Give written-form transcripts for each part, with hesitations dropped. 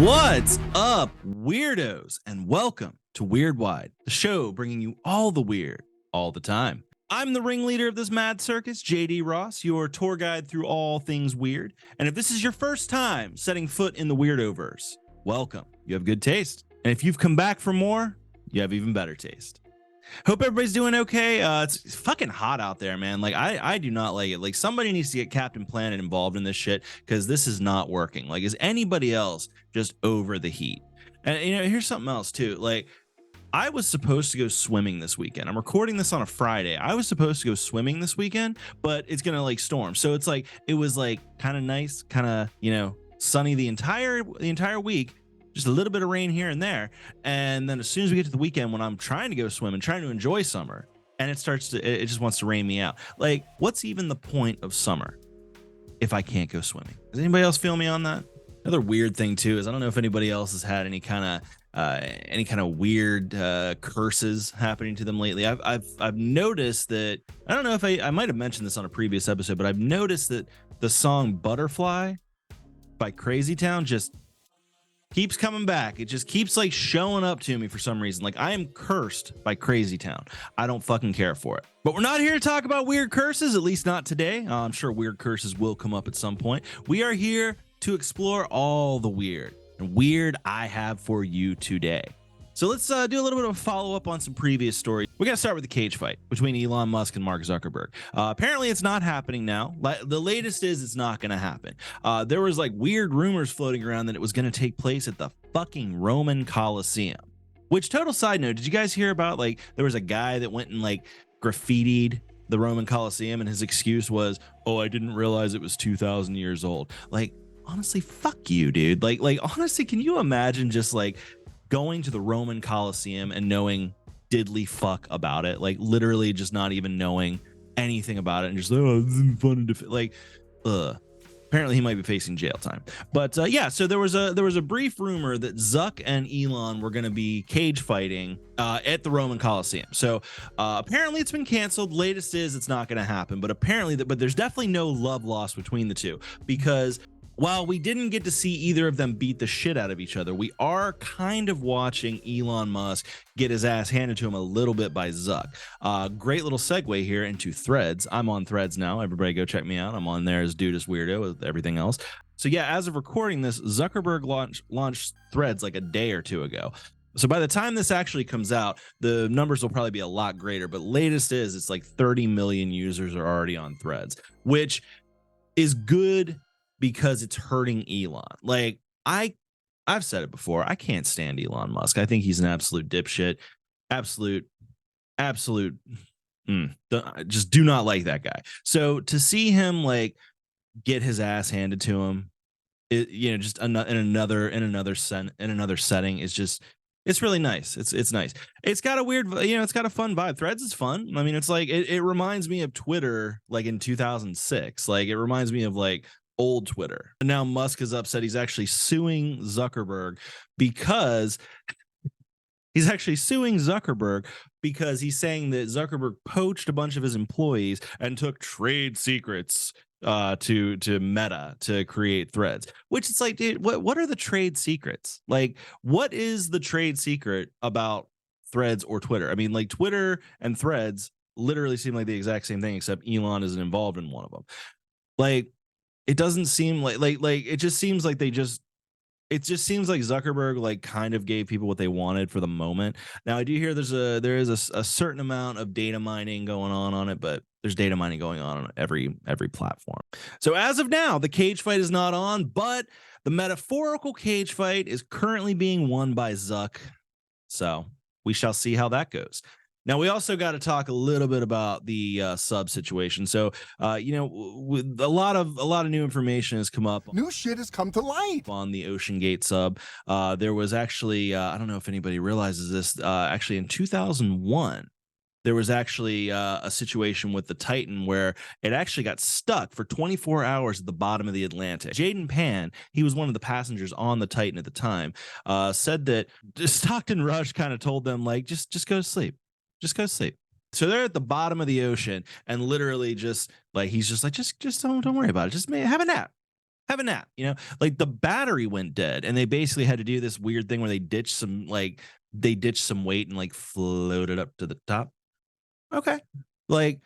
What's up, weirdos, and welcome to Weird Wide, the show bringing you all the weird all the time. I'm the ringleader of this mad circus, JD Ross, your tour guide through all things weird. And if this is your first time setting foot in the Weirdoverse, welcome. You have good taste. And if you've come back for more, you have even better taste. Hope everybody's doing okay. It's fucking hot out there, man. Like, I do not like it. Like, somebody needs to get Captain Planet involved in this shit because this is not working. Like, is anybody else just over the heat? And, you know, here's something else, too. Like, I was supposed to go swimming this weekend. I'm recording this on a Friday. I was supposed to go swimming this weekend, but it's going to, like, storm. So it's like, it was, like, kind of nice, kind of, you know, sunny the entire week. Just a little bit of rain here and there. And then as soon as we get to the weekend when I'm trying to go swim and trying to enjoy summer, and it just wants to rain me out. Like, what's even the point of summer if I can't go swimming? Does anybody else feel me on that? Another weird thing too is I don't know if anybody else has had any kind of weird curses happening to them lately. I've noticed that, I don't know if I might have mentioned this on a previous episode, but I've noticed that the song Butterfly by Crazy Town just keeps coming back. It just keeps like showing up to me for some reason. Like, I am cursed by Crazy Town. I don't fucking care for it. But we're not here to talk about weird curses, at least not today. I'm sure weird curses will come up at some point. We are here to explore all the weird and weird I have for you today. So let's do a little bit of a follow-up on some previous stories. We got to start with the cage fight between Elon Musk and Mark Zuckerberg. Apparently, it's not happening now. The latest is it's not going to happen. There was like weird rumors floating around that it was going to take place at the fucking Roman Colosseum. Which, total side note, did you guys hear about, like, there was a guy that went and like graffitied the Roman Colosseum, and his excuse was, "Oh, I didn't realize it was 2,000 years old." Like, honestly, fuck you, dude. Like honestly, can you imagine just like going to the Roman Colosseum and knowing diddly fuck about it, like literally just not even knowing anything about it, and just like, oh, this is fun to like, apparently he might be facing jail time. But yeah, so there was a brief rumor that Zuck and Elon were going to be cage fighting at the Roman Colosseum. So apparently it's been canceled. Latest is it's not going to happen, but apparently but there's definitely no love lost between the two, because while we didn't get to see either of them beat the shit out of each other, we are kind of watching Elon Musk get his ass handed to him a little bit by Zuck. Great little segue here into Threads. I'm on Threads now. Everybody go check me out. I'm on there as Dude is Weirdo with everything else. So yeah, as of recording this, Zuckerberg launched Threads like a day or two ago. So by the time this actually comes out, the numbers will probably be a lot greater. But latest is it's like 30 million users are already on Threads, which is good because it's hurting Elon. Like, I've said it before, I can't stand Elon Musk. I think he's an absolute dipshit. Absolute. Just do not like that guy. So to see him like get his ass handed to him, just in another setting is just, it's really nice. It's nice. It's got a weird, it's got a fun vibe. Threads is fun. I mean, it's like it reminds me of Twitter, like in 2006. Like, it reminds me of like old Twitter. And now Musk is upset. He's actually suing Zuckerberg because he's saying that Zuckerberg poached a bunch of his employees and took trade secrets to Meta to create Threads. Which, it's like, dude, what are the trade secrets? Like, what is the trade secret about Threads or Twitter? I mean, like, Twitter and Threads literally seem like the exact same thing, except Elon isn't involved in one of them. Like, it doesn't seem like it just seems like it just seems like Zuckerberg like kind of gave people what they wanted for the moment. Now, I do hear there is a certain amount of data mining going on it, but there's data mining going on every platform. So as of now, the cage fight is not on, but the metaphorical cage fight is currently being won by Zuck. So we shall see how that goes. Now, we also got to talk a little bit about the sub situation. So, with a lot of new information has come up. New shit has come to light on the Ocean Gate sub. There was actually, I don't know if anybody realizes this, actually in 2001, there was actually a situation with the Titan where it actually got stuck for 24 hours at the bottom of the Atlantic. Jaden Pan, he was one of the passengers on the Titan at the time, said that Stockton Rush kind of told them, like, just go to sleep. Just go to sleep. So they're at the bottom of the ocean, and literally just like he's just like, just don't worry about it. Just have a nap. Have a nap. Like the battery went dead, and they basically had to do this weird thing where they ditched some weight and like floated up to the top. Okay. Like,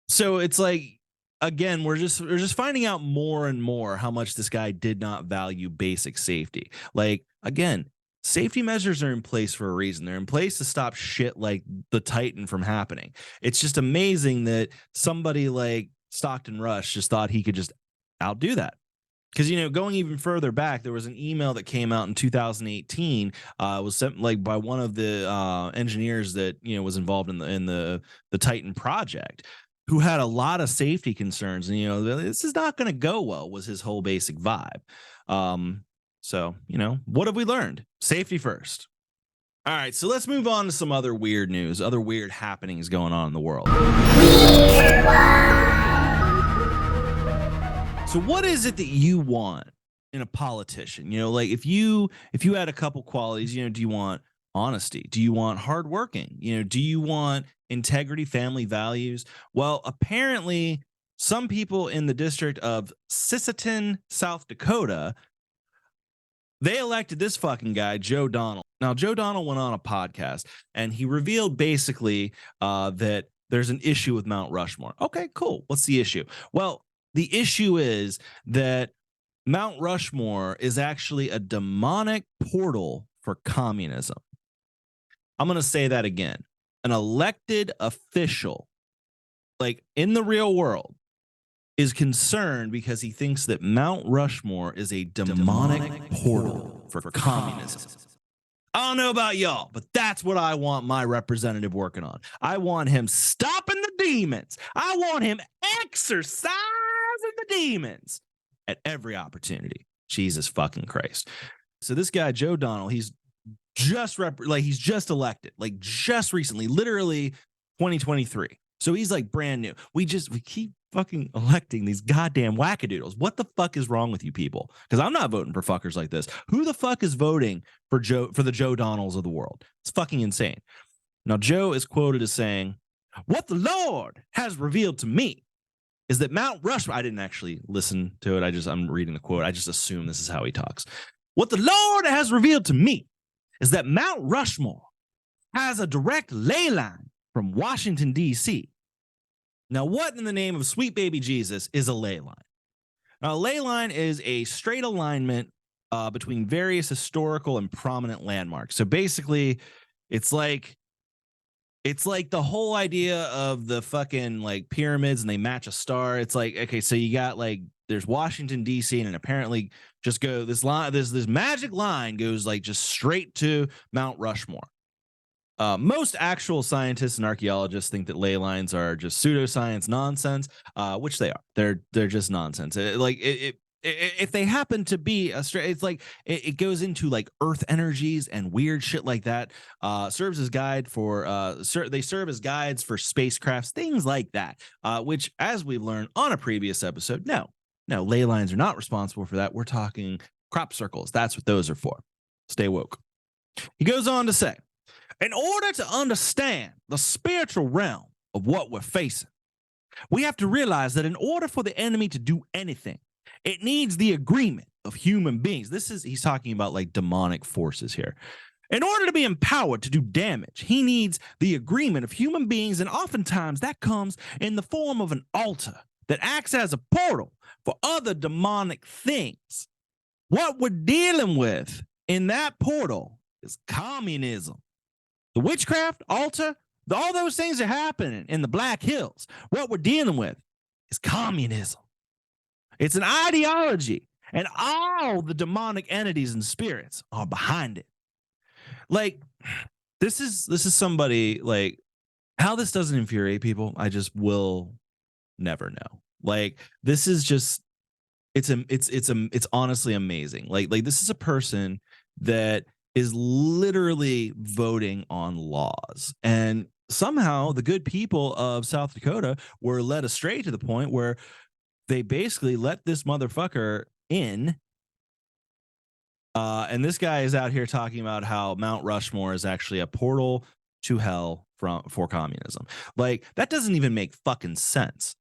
so it's like, again, we're just finding out more and more how much this guy did not value basic safety. Like, again, safety measures are in place for a reason. They're in place to stop shit like the Titan from happening. It's just amazing that somebody like Stockton Rush just thought he could just outdo that. Because, going even further back, there was an email that came out in 2018, was sent like by one of the engineers that was involved in the Titan project, who had a lot of safety concerns, and this is not going to go well, was his whole basic vibe. So what have we learned? Safety first. All right, so let's move on to some other weird news, other weird happenings going on in the world. So what is it that you want in a politician? Like if you had a couple qualities, do you want honesty? Do you want hardworking? Do you want integrity, family values? Well, apparently some people in the district of Sisseton, South Dakota, they elected this fucking guy, Joe Donnell. Now, Joe Donnell went on a podcast and he revealed basically that there's an issue with Mount Rushmore. Okay, cool. What's the issue? Well, the issue is that Mount Rushmore is actually a demonic portal for communism. I'm going to say that again. An elected official, like in the real world, is concerned because he thinks that Mount Rushmore is a demonic portal for communism. I don't know about y'all, but that's what I want my representative working on. I want him stopping the demons. I want him exercising the demons at every opportunity. Jesus fucking Christ. So this guy, Joe Donnell, he's just he's just elected, like just recently, literally 2023. So he's like brand new. We keep fucking electing these goddamn wackadoodles. What the fuck is wrong with you people? Because I'm not voting for fuckers like this. Who the fuck is voting for the Joe Donnells of the world? It's fucking insane. Now, Joe is quoted as saying, "What the Lord has revealed to me is that Mount Rushmore," I didn't actually listen to it. I'm reading the quote. I just assume this is how he talks. "What the Lord has revealed to me is that Mount Rushmore has a direct ley line from Washington, D.C. Now, what in the name of sweet baby Jesus is a ley line? Now, a ley line is a straight alignment between various historical and prominent landmarks. So basically, it's like the whole idea of the fucking like pyramids and they match a star. It's like, okay, so you got like there's Washington D.C. and apparently just go this magic line goes like just straight to Mount Rushmore. Most actual scientists and archaeologists think that ley lines are just pseudoscience nonsense, which they are. They're just nonsense. If they happen to be it's like it goes into like earth energies and weird shit like that. Serves as guide for they serve as guides for spacecrafts, things like that. Which, as we've learned on a previous episode, no, ley lines are not responsible for that. We're talking crop circles. That's what those are for. Stay woke. He goes on to say, in order to understand the spiritual realm of what we're facing, we have to realize that in order for the enemy to do anything, it needs the agreement of human beings. He's talking about like demonic forces here. In order to be empowered to do damage, he needs the agreement of human beings, and oftentimes that comes in the form of an altar that acts as a portal for other demonic things. What we're dealing with in that portal is communism. The witchcraft, altar, all those things are happening in the Black Hills. What we're dealing with is communism. It's an ideology, and all the demonic entities and spirits are behind it. Like, this is somebody, like, how this doesn't infuriate people, I just will never know. Like, this is just, it's honestly amazing. Like this is a person that is literally voting on laws, and somehow the good people of South Dakota were led astray to the point where they basically let this motherfucker in. And this guy is out here talking about how Mount Rushmore is actually a portal to hell for communism. Like, that doesn't even make fucking sense.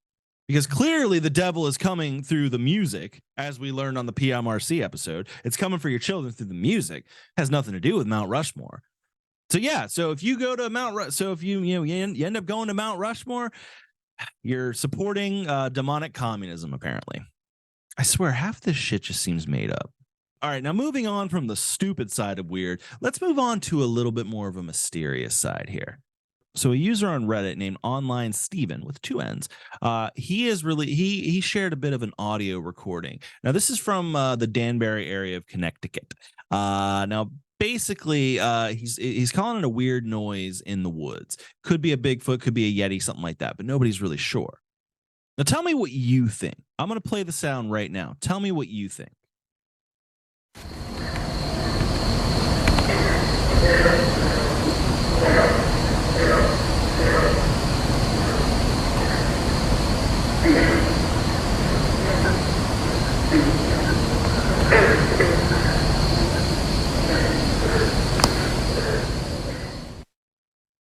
Because clearly the devil is coming through the music, as we learned on the PMRC episode. It's coming for your children through the music. It has nothing to do with Mount Rushmore. So yeah, so if you go to if you end up going to Mount Rushmore, you're supporting demonic communism, apparently. I swear, half this shit just seems made up. All right, now moving on from the stupid side of weird, let's move on to a little bit more of a mysterious side here. So a user on Reddit named Online Steven with 2 N's, he shared a bit of an audio recording. Now this is from the Danbury area of Connecticut. Now basically he's calling it a weird noise in the woods. Could be a Bigfoot, could be a Yeti, something like that, but nobody's really sure. Now tell me what you think. I'm going to play the sound right now. Tell me what you think.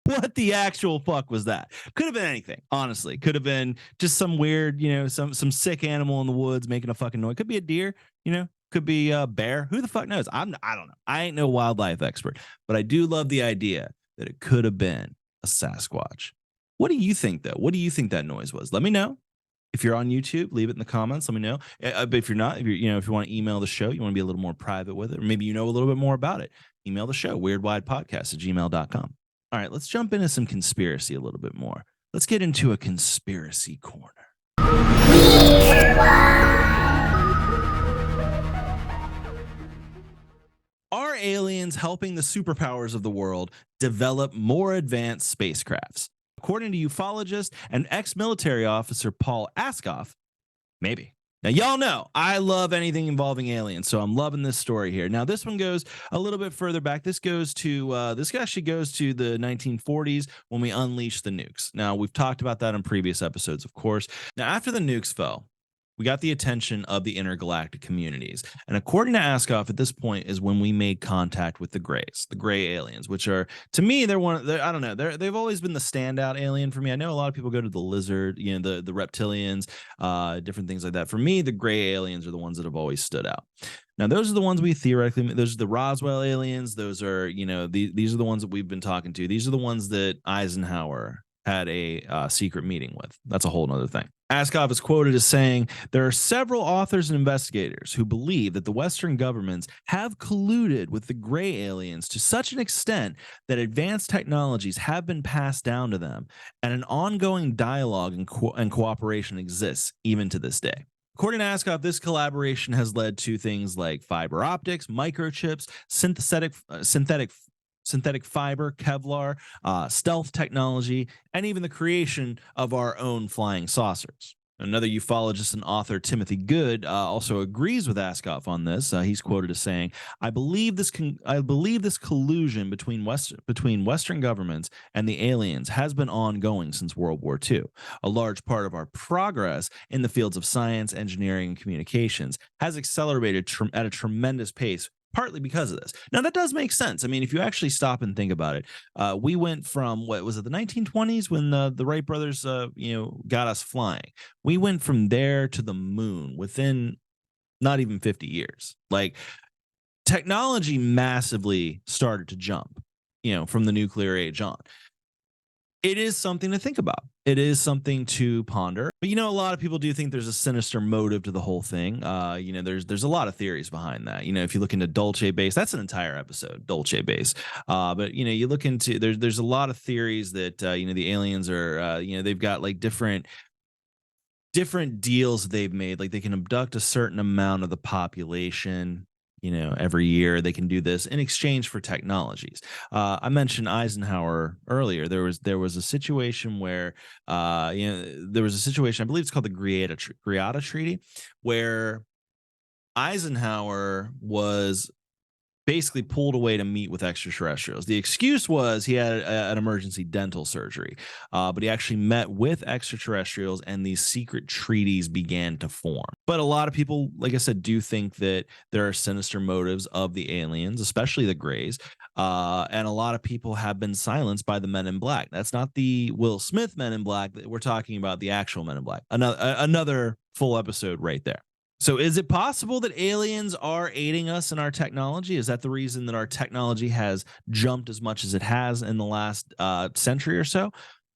What the actual fuck was that? Could have been anything, honestly. Could have been just some weird, some sick animal in the woods making a fucking noise. Could be a deer, could be a bear. Who the fuck knows? I don't know. I ain't no wildlife expert, but I do love the idea that it could have been a Sasquatch. What do you think, though? What do you think that noise was? Let me know. If you're on YouTube, leave it in the comments. Let me know. But if you're not, if you want to email the show, you want to be a little more private with it, or maybe you know a little bit more about it, email the show, weirdwidepodcast@gmail.com. All right, let's jump into some conspiracy a little bit more. Let's get into a conspiracy corner. Are aliens helping the superpowers of the world develop more advanced spacecrafts? According to ufologist and ex-military officer Paul Askoff, maybe. Now, y'all know I love anything involving aliens, so I'm loving this story here. Now, this one goes a little bit further back. This actually goes to the 1940s when we unleashed the nukes. Now, we've talked about that in previous episodes, of course. Now, after the nukes fell, we got the attention of the intergalactic communities. And according to Askoff, at this point is when we made contact with the Greys, the Gray aliens, which are, to me, I don't know, they've always been the standout alien for me. I know a lot of people go to the lizard, the reptilians, different things like that. For me, the Gray aliens are the ones that have always stood out. Now, those are the ones those are the Roswell aliens. Those are, these are the ones that we've been talking to. These are the ones that Eisenhower had a secret meeting with. That's a whole nother thing. Askoff is quoted as saying, there are several authors and investigators who believe that the Western governments have colluded with the Gray aliens to such an extent that advanced technologies have been passed down to them, and an ongoing dialogue and cooperation exists even to this day. According to Askoff, this collaboration has led to things like fiber optics, microchips, synthetic fiber, Kevlar, stealth technology, and even the creation of our own flying saucers. Another ufologist and author, Timothy Good, also agrees with Askoff on this. He's quoted as saying, "I believe this collusion between Western governments and the aliens has been ongoing since World War II. A large part of our progress in the fields of science, engineering, and communications has accelerated at a tremendous pace, partly because of this." Now, that does make sense. I mean, if you actually stop and think about it, we went from, what was it, the 1920s when the Wright brothers, got us flying. We went from there to the moon within not even 50 years. Like, technology massively started to jump, from the nuclear age on. It is something to think about. It is something to ponder. But, a lot of people do think there's a sinister motive to the whole thing. There's a lot of theories behind that. If you look into Dolce base, that's an entire episode, Dolce base. But, you look into, there's a lot of theories that, the aliens are, they've got like different deals they've made. Like, they can abduct a certain amount of the population, every year. They can do this in exchange for technologies. I mentioned Eisenhower earlier. There was a situation where, I believe it's called the Greada Treaty, where Eisenhower was basically pulled away to meet with extraterrestrials. The excuse was he had an emergency dental surgery, but he actually met with extraterrestrials and these secret treaties began to form. But a lot of people, like I said, do think that there are sinister motives of the aliens, especially the Greys. And a lot of people have been silenced by the Men in Black. That's not the Will Smith Men in Black. We're talking about the actual Men in Black. Another full episode right there. So is it possible that aliens are aiding us in our technology? Is that the reason that our technology has jumped as much as it has in the last century or so?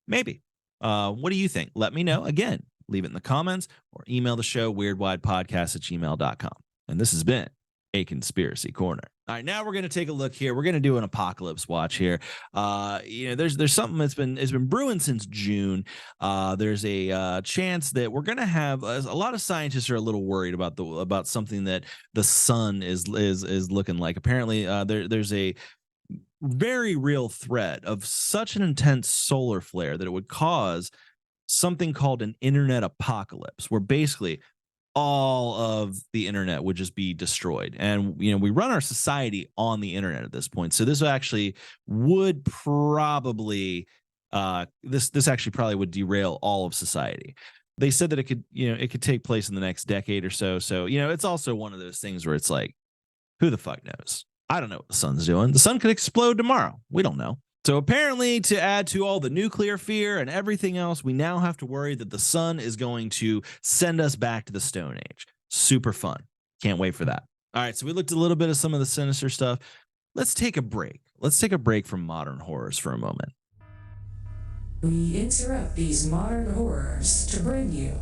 Maybe. What do you think? Let me know. Again, leave it in the comments or email the show weirdwidepodcast@gmail.com. And this has been A Conspiracy Corner. All right, now we're going to take a look here. We're going to do an apocalypse watch here. There's something that's been brewing since June. There's a chance that we're going to have a lot of scientists are a little worried about something that the sun is looking like. Apparently, there's a very real threat of such an intense solar flare that it would cause something called an internet apocalypse, where basically all of the internet would just be destroyed. And we run our society on the internet at this point, so this actually would probably this actually probably would derail all of society. They said that it could take place in the next decade or so. So it's also one of those things where it's like, who the fuck knows? I don't know what the sun's doing. The sun could explode tomorrow. We don't know. So apparently, to add to all the nuclear fear and everything else, we now have to worry that the sun is going to send us back to the Stone Age. Super fun. Can't wait for that. All right, so we looked a little bit of some of the sinister stuff. Let's take a break. Let's take a break from modern horrors for a moment. We interrupt these modern horrors to bring you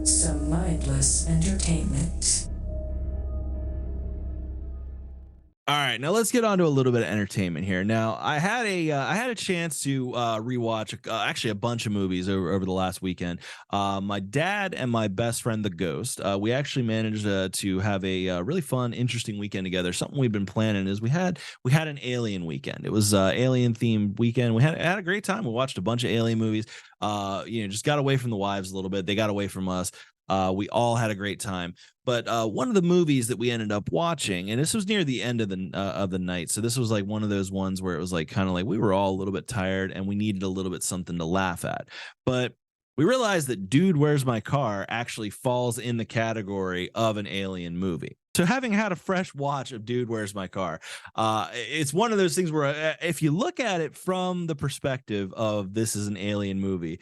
some mindless entertainment. All right, now let's get on to a little bit of entertainment here. Now, I had a chance to rewatch actually a bunch of movies over the last weekend. My dad and my best friend, the Ghost, we actually managed to have a really fun, interesting weekend together. Something we've been planning is we had an alien weekend. It was alien themed weekend. We had a great time. We watched a bunch of alien movies. Just got away from the wives a little bit. They got away from us. We all had a great time. But one of the movies that we ended up watching, and this was near the end of the night, so this was like one of those ones where it was like kind of like we were all a little bit tired and we needed a little bit something to laugh at. But we realized that Dude, Where's My Car actually falls in the category of an alien movie. So having had a fresh watch of Dude, Where's My Car, it's one of those things where if you look at it from the perspective of this is an alien movie,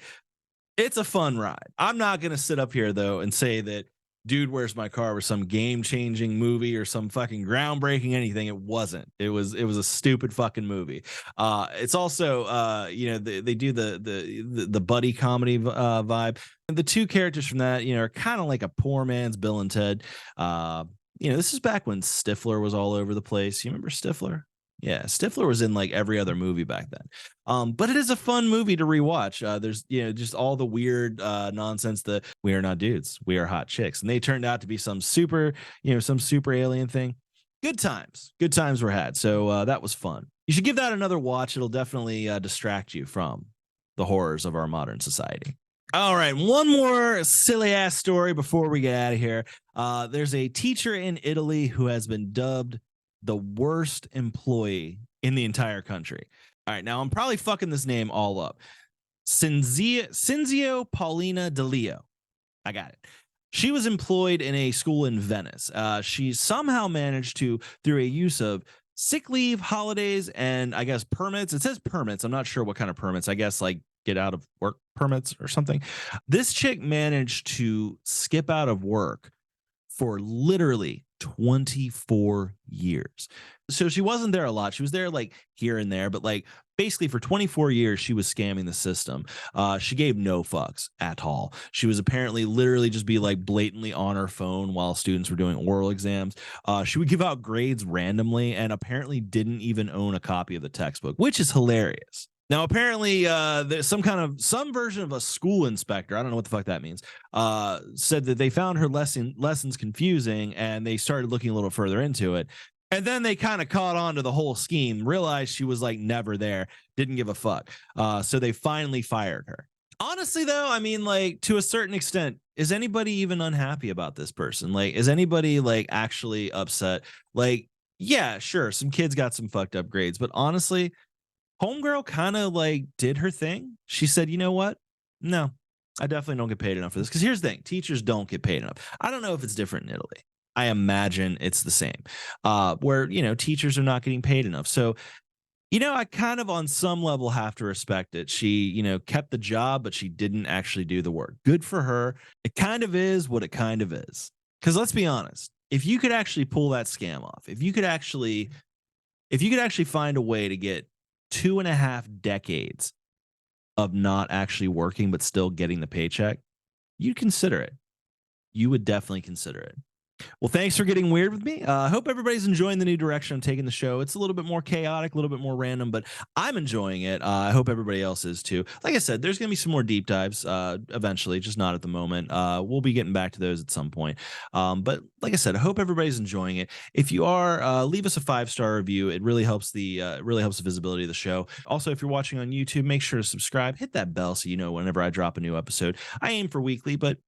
it's a fun ride. I'm not going to sit up here, though, and say that Dude, Where's My Car was some game-changing movie or some fucking groundbreaking anything. It wasn't. It was a stupid fucking movie. It's also, they do the buddy comedy vibe. And the two characters from that, are kind of like a poor man's Bill and Ted. This is back when Stifler was all over the place. You remember Stifler? Yeah, Stifler was in like every other movie back then. But it is a fun movie to rewatch. There's just all the weird nonsense that we are not dudes, we are hot chicks, and they turned out to be some super alien thing. Good times were had. So that was fun. You should give that another watch. It'll definitely distract you from the horrors of our modern society. All right, one more silly ass story before we get out of here. There's a teacher in Italy who has been dubbed the worst employee in the entire country. All right, now I'm probably fucking this name all up. Cinzio Paulina De Leo. I got it. She was employed in a school in Venice. She somehow managed to, through a use of sick leave, holidays, and I guess permits. It says permits. I'm not sure what kind of permits. I guess like get out of work permits or something. This chick managed to skip out of work for literally 24 years. So she wasn't there a lot. She was there like here and there, but like basically for 24 years, she was scamming the system. She gave no fucks at all. She was apparently literally just be like blatantly on her phone while students were doing oral exams. She would give out grades randomly and apparently didn't even own a copy of the textbook, which is hilarious. Now, apparently, there's some version of a school inspector, I don't know what the fuck that means, said that they found her lessons confusing and they started looking a little further into it. And then they kind of caught on to the whole scheme, realized she was like never there, didn't give a fuck. So they finally fired her. Honestly, though, I mean, like to a certain extent, is anybody even unhappy about this person? Like, is anybody like actually upset? Like, Yeah, sure. Some kids got some fucked up grades, but honestly, homegirl kind of like did her thing. She said, you know what? No, I definitely don't get paid enough for this. Because here's the thing, teachers don't get paid enough. I don't know if it's different in Italy. I imagine it's the same, where, teachers are not getting paid enough. So, I kind of on some level have to respect it. She, kept the job, but she didn't actually do the work. Good for her. It kind of is what it kind of is. Because let's be honest, if you could actually pull that scam off, if you could actually find a way to get 2.5 decades of not actually working but still getting the paycheck, you'd consider it. You would definitely consider it. Well, thanks for getting weird with me. I hope everybody's enjoying the new direction I'm taking the show. It's a little bit more chaotic, a little bit more random, but I'm enjoying it. I hope everybody else is too. Like I said, there's going to be some more deep dives eventually, just not at the moment. We'll be getting back to those at some point. But like I said, I hope everybody's enjoying it. If you are, leave us a 5-star review. It really helps the visibility of the show. Also, if you're watching on YouTube, make sure to subscribe. Hit that bell so you know whenever I drop a new episode. I aim for weekly, but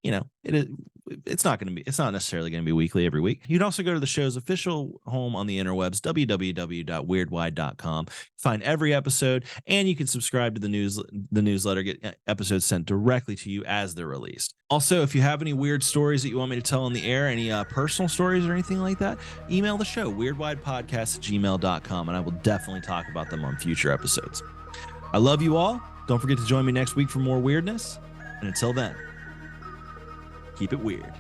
it's not necessarily going to be weekly every week. You can also go to the show's official home on the interwebs, www.weirdwide.com. Find every episode, and you can subscribe to the newsletter, get episodes sent directly to you as they're released. Also, if you have any weird stories that you want me to tell on the air, any personal stories or anything like that, email the show, weirdwidepodcast@gmail.com, and I will definitely talk about them on future episodes. I love you all. Don't forget to join me next week for more weirdness. And until then, keep it weird.